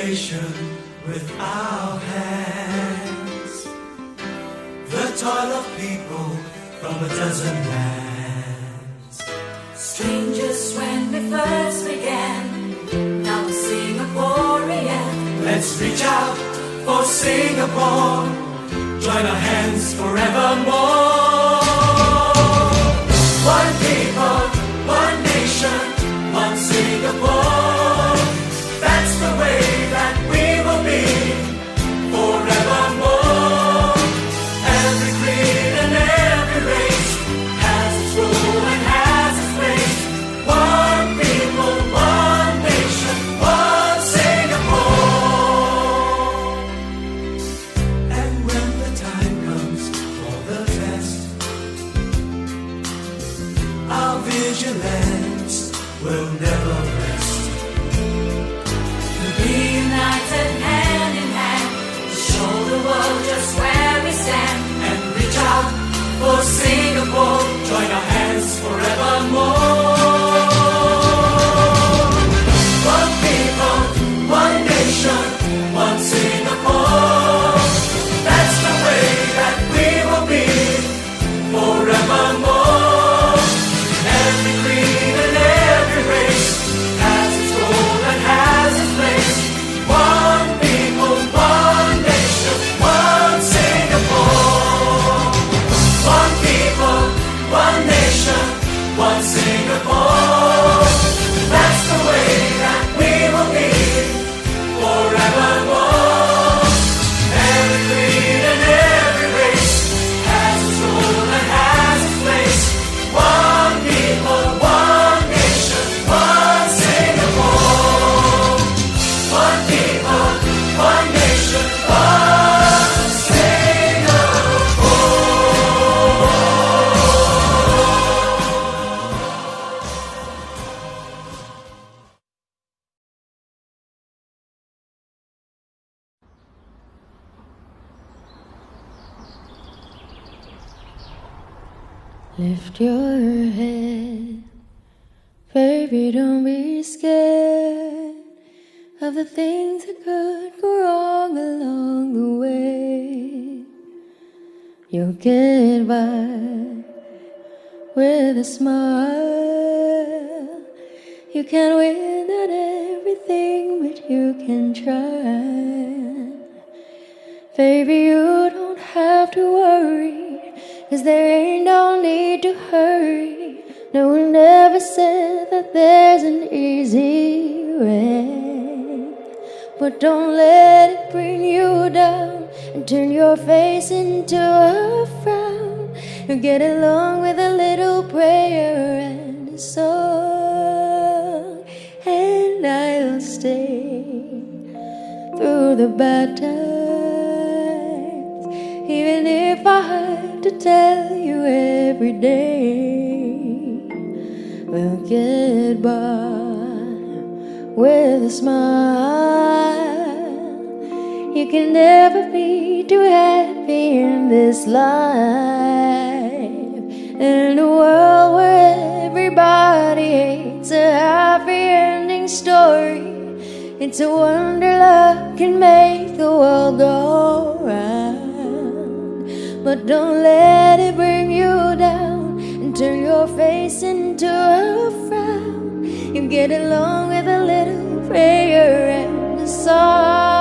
creation with our hands, the toil of people from a dozen lands. Strangers when we first began, now Singaporean. Let's reach out for Singapore, join our hands forevermore. One people, one nation, one Singapore. That's the way that we will be forevermore. Every creed and every race has its rule and has its place. One people, one nation, one Singapore. And when the time comes for the test, our vigilance will never rest. Be united hand in hand to show the world just where we stand, And reach out for Singapore, join our hands forevermore. One people, one nation, one Singapore. That's the way that we will be forevermore. Every creed and every race has its role and has its place. One people, one nation, one Singapore. One people, one nation, one Singapore. That's the way that we will be forevermore. Every creed and every race has its role and has its place. One people, one nation, one Singapore. One people, one nation, one Singapore. Lift your head, baby, don't be scared of the things that could go wrong along the way. You'll get by with a smile. You can't win at everything, but you can try. Baby, you don't have to worry, 'cause there ain't no need to hurry. No one ever said that there's an easy way. But don't let it bring you down and turn your face into a frown. You get along with a little prayer and a song, and I'll stay through the bad times, even if I have to tell you every day. We'll get by with a smile. You can never be too happy in this life. In a world where everybody hates a happy ending story, it's a wonder love can make the world go round. But don't let it bring you down and turn your face into a frown. You get along with a little prayer and a song,